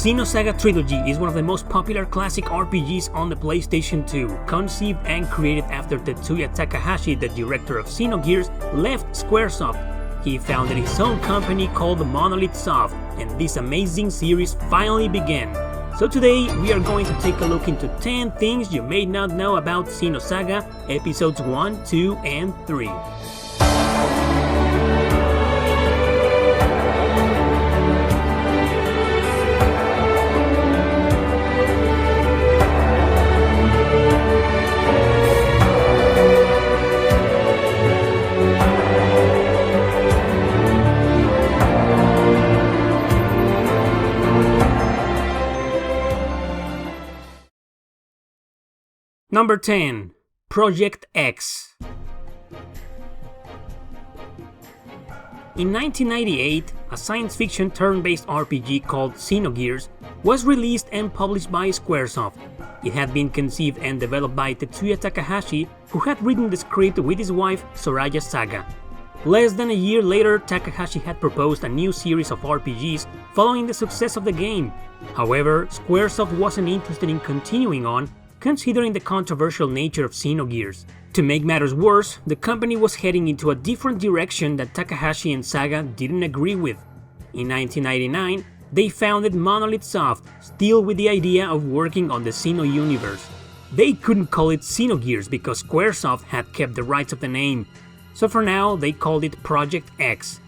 Xenosaga Trilogy is one of the most popular classic RPGs on the PlayStation 2, conceived and created after Tetsuya Takahashi, the director of Xenogears, left Squaresoft. He founded his own company called Monolith Soft, and this amazing series finally began. So today, we are going to take a look into 10 things you may not know about Xenosaga, episodes 1, 2, and 3. Number 10. Project X. In 1998, a science fiction turn-based RPG called Xenogears was released and published by Squaresoft. It had been conceived and developed by Tetsuya Takahashi, who had written the script with his wife Soraya Saga. Less than a year later, Takahashi had proposed a new series of RPGs following the success of the game. However, Squaresoft wasn't interested in continuing on, considering the controversial nature of Xenogears. To make matters worse, the company was heading into a different direction that Takahashi and Saga didn't agree with. In 1999, they founded Monolith Soft, still with the idea of working on the Xeno universe. They couldn't call it Xenogears because Squaresoft had kept the rights of the name, so for now they called it Project X.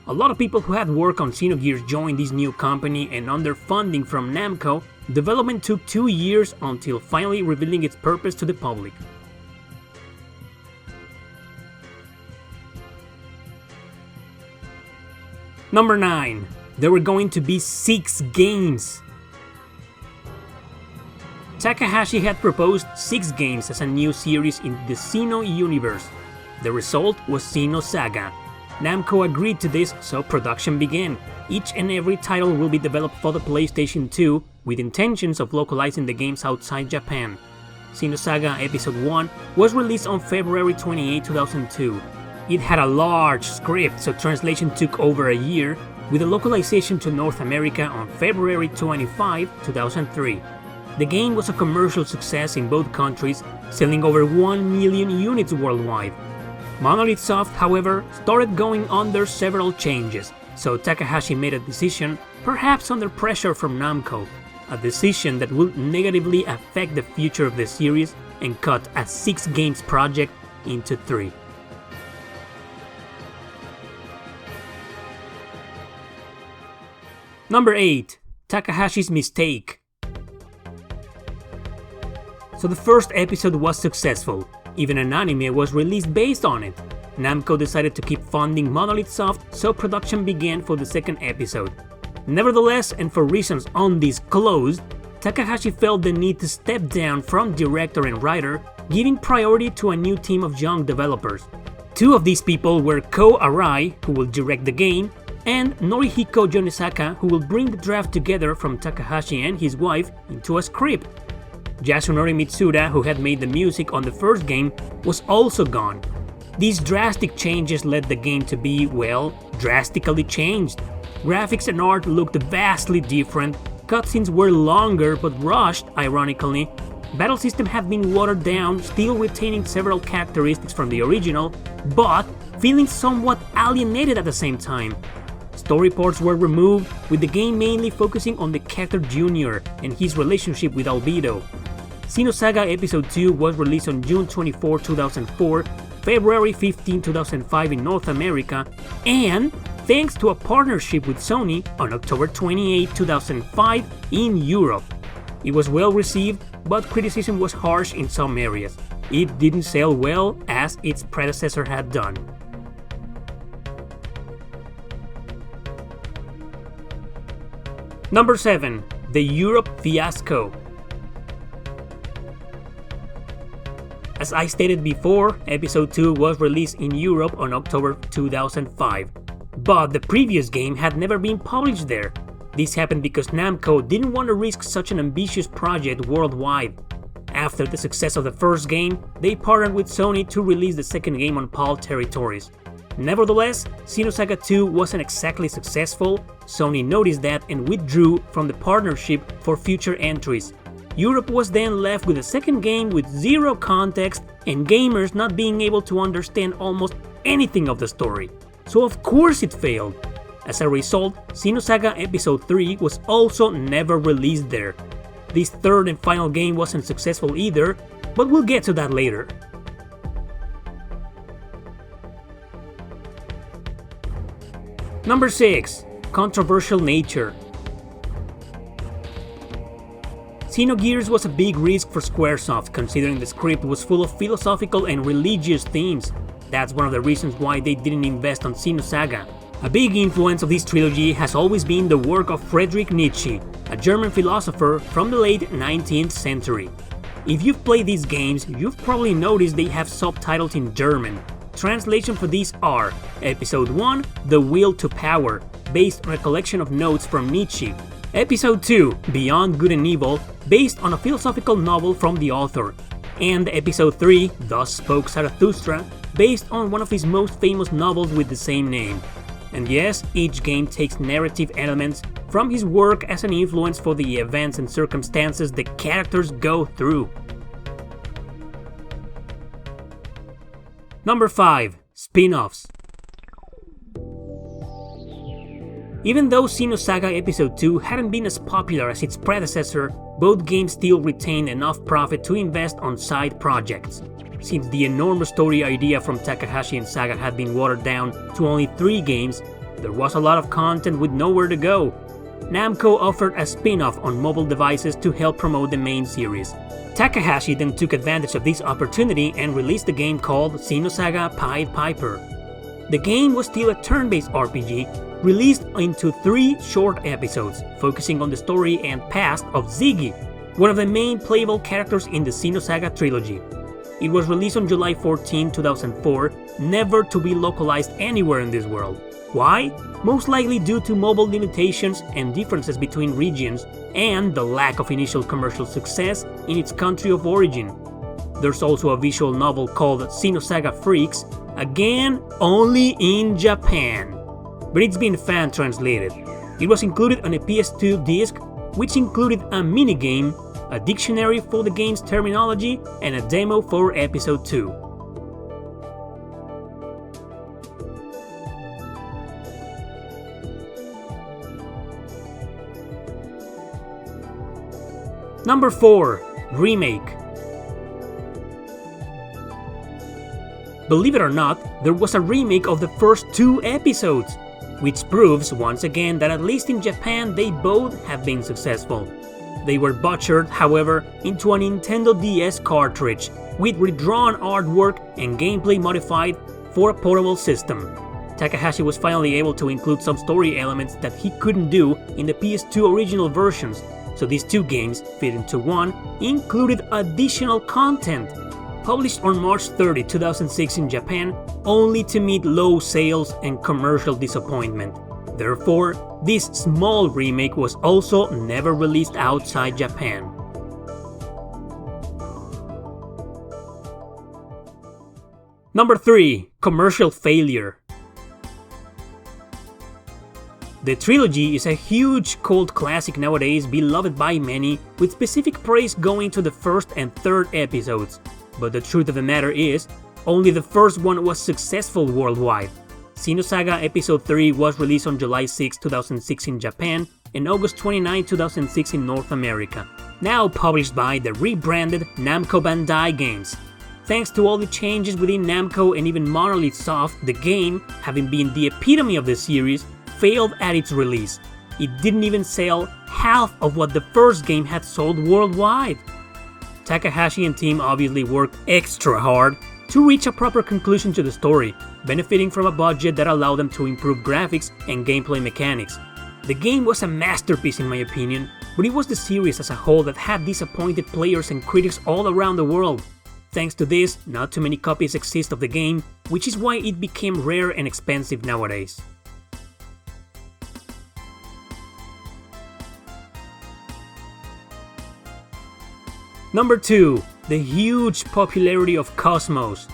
A lot of people who had worked on Xenogears joined this new company, and under funding from Namco, development took 2 years until finally revealing its purpose to the public. Number 9. There were going to be 6 games. Takahashi had proposed 6 games as a new series in the Xeno universe. The result was Xenosaga. Namco agreed to this, so production began. Each and every title will be developed for the PlayStation 2, with intentions of localizing the games outside Japan. Xenosaga Episode 1 was released on February 28, 2002. It had a large script, so translation took over a year, with a localization to North America on February 25, 2003. The game was a commercial success in both countries, selling over 1 million units worldwide. Monolith Soft, however, started going under several changes, so Takahashi made a decision, perhaps under pressure from Namco, a decision that would negatively affect the future of the series and cut a 6 games project into 3. Number 8. Takahashis Mistake. So the first episode was successful. Even an anime was released based on it. Namco decided to keep funding Monolith Soft, so production began for the second episode. Nevertheless, and for reasons undisclosed, Takahashi felt the need to step down from director and writer, giving priority to a new team of young developers. 2 of these people were Ko Arai, who will direct the game, and Norihiko Yonesaka, who will bring the draft together from Takahashi and his wife into a script. Yasunori Mitsuda, who had made the music on the first game, was also gone. These drastic changes led the game to be, well, drastically changed. Graphics and art looked vastly different, cutscenes were longer but rushed, ironically. Battle system had been watered down, still retaining several characteristics from the original, but feeling somewhat alienated at the same time. Story ports were removed, with the game mainly focusing on the character Junior and his relationship with Albedo. Xenosaga Episode 2 was released on June 24, 2004, February 15, 2005 in North America, and, thanks to a partnership with Sony, on October 28, 2005 in Europe. It was well received, but criticism was harsh in some areas. It didn't sell well as its predecessor had done. Number 7. The Europe Fiasco. As I stated before, Episode 2 was released in Europe on October 2005, but the previous game had never been published there. This happened because Namco didn't want to risk such an ambitious project worldwide. After the success of the first game, they partnered with Sony to release the second game on PAL territories. Nevertheless, Xenosaga 2 wasn't exactly successful. Sony noticed that and withdrew from the partnership for future entries. Europe was then left with a second game with zero context and gamers not being able to understand almost anything of the story. So of course it failed. As a result, Xenosaga Episode 3 was also never released there. This third and final game wasn't successful either, but we'll get to that later. Number 6. Controversial nature. Xenogears was a big risk for Squaresoft, considering the script was full of philosophical and religious themes. That's one of the reasons why they didn't invest on Xenosaga. A big influence of this trilogy has always been the work of Friedrich Nietzsche, a German philosopher from the late 19th century. If you've played these games, you've probably noticed they have subtitles in German. Translation for these are: Episode 1, The Will to Power, based on a collection of notes from Nietzsche. Episode 2, Beyond Good and Evil, based on a philosophical novel from the author. And Episode 3, Thus Spoke Zarathustra, based on one of his most famous novels with the same name. And yes, each game takes narrative elements from his work as an influence for the events and circumstances the characters go through. Number 5. Spinoffs. Even though Xenosaga Episode 2 hadn't been as popular as its predecessor, both games still retained enough profit to invest on side projects. Since the enormous story idea from Takahashi and Saga had been watered down to only 3 games, there was a lot of content with nowhere to go. Namco offered a spin-off on mobile devices to help promote the main series. Takahashi then took advantage of this opportunity and released a game called Xenosaga Pied Piper. The game was still a turn-based RPG, released into 3 short episodes, focusing on the story and past of Ziggy, one of the main playable characters in the Xenosaga Trilogy. It was released on July 14, 2004, never to be localized anywhere in this world. Why? Most likely due to mobile limitations and differences between regions, and the lack of initial commercial success in its country of origin. There's also a visual novel called Xenosaga Freaks, again only in Japan, but it's been fan translated. It was included on a PS2 disc, which included a minigame, a dictionary for the game's terminology, and a demo for Episode 2. Number 4. Remake. Believe it or not, there was a remake of the first 2 episodes, which proves once again that at least in Japan they both have been successful. They were butchered, however, into a Nintendo DS cartridge, with redrawn artwork and gameplay modified for a portable system. Takahashi was finally able to include some story elements that he couldn't do in the PS2 original versions, so these 2 games, fit into one, included additional content. Published on March 30, 2006 in Japan, only to meet low sales and commercial disappointment. Therefore, this small remake was also never released outside Japan. Number 3. Commercial failure. The trilogy is a huge cult classic nowadays, beloved by many, with specific praise going to the first and third episodes. But the truth of the matter is, only the first one was successful worldwide. Xenosaga Episode 3 was released on July 6, 2006 in Japan and August 29, 2006 in North America, now published by the rebranded Namco Bandai Games. Thanks to all the changes within Namco and even Monolith Soft, the game, having been the epitome of the series, failed at its release. It didn't even sell half of what the first game had sold worldwide. Takahashi and team obviously worked extra hard to reach a proper conclusion to the story, benefiting from a budget that allowed them to improve graphics and gameplay mechanics. The game was a masterpiece in my opinion, but it was the series as a whole that had disappointed players and critics all around the world. Thanks to this, not too many copies exist of the game, which is why it became rare and expensive nowadays. Number 2. The huge popularity of KOS-MOS.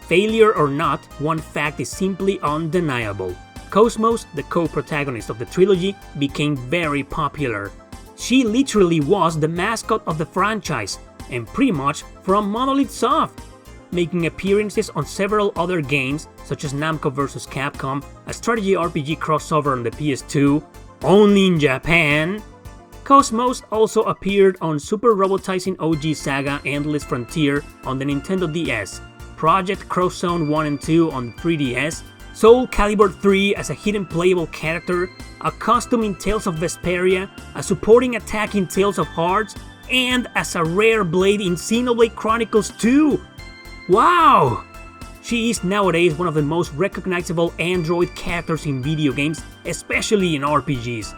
Failure or not, one fact is simply undeniable. KOS-MOS, the co-protagonist of the trilogy, became very popular. She literally was the mascot of the franchise, and pretty much from Monolith Soft, making appearances on several other games such as Namco vs Capcom, a strategy RPG crossover on the PS2, only in Japan. KOS-MOS also appeared on Super Robotizing OG Saga Endless Frontier on the Nintendo DS, Project Cross Zone 1 and 2 on the 3DS, Soul Calibur 3 as a hidden playable character, a costume in Tales of Vesperia, a supporting attack in Tales of Hearts, and as a rare blade in Xenoblade Chronicles 2! Wow! She is nowadays one of the most recognizable android characters in video games, especially in RPGs.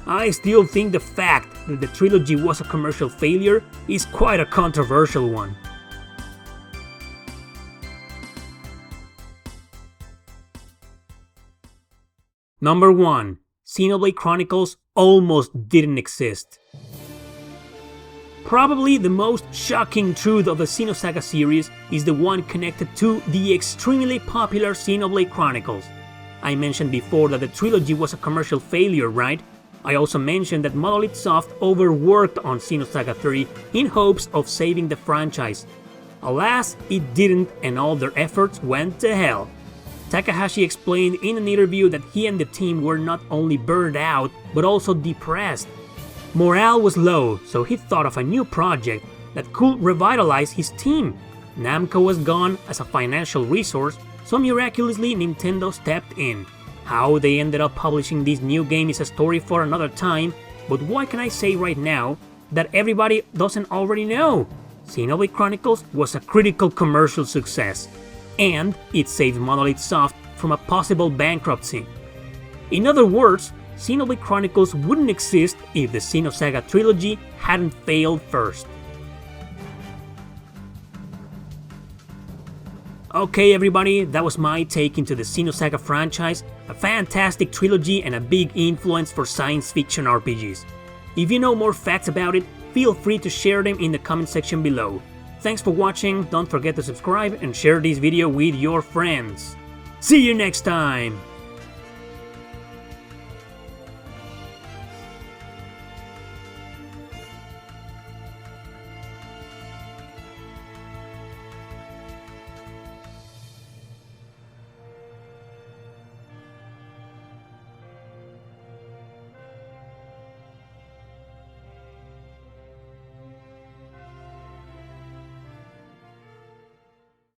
I still think the fact that the trilogy was a commercial failure is quite a controversial one. Number 1. Xenoblade Chronicles almost didn't exist. Probably the most shocking truth of the Xenosaga series is the one connected to the extremely popular Xenoblade Chronicles. I mentioned before that the trilogy was a commercial failure, right? I also mentioned that Monolith Soft overworked on Xenosaga 3 in hopes of saving the franchise. Alas, it didn't, and all their efforts went to hell. Takahashi explained in an interview that he and the team were not only burned out, but also depressed. Morale was low, so he thought of a new project that could revitalize his team. Namco was gone as a financial resource, so miraculously Nintendo stepped in. How they ended up publishing this new game is a story for another time, but what can I say right now that everybody doesn't already know? Xenoblade Chronicles was a critical commercial success, and it saved Monolith Soft from a possible bankruptcy. In other words, Xenoblade Chronicles wouldn't exist if the Xenosaga Trilogy hadn't failed first. Okay everybody, that was my take into the Xenosaga franchise, a fantastic trilogy and a big influence for science fiction RPGs. If you know more facts about it, feel free to share them in the comment section below. Thanks for watching, don't forget to subscribe and share this video with your friends. See you next time!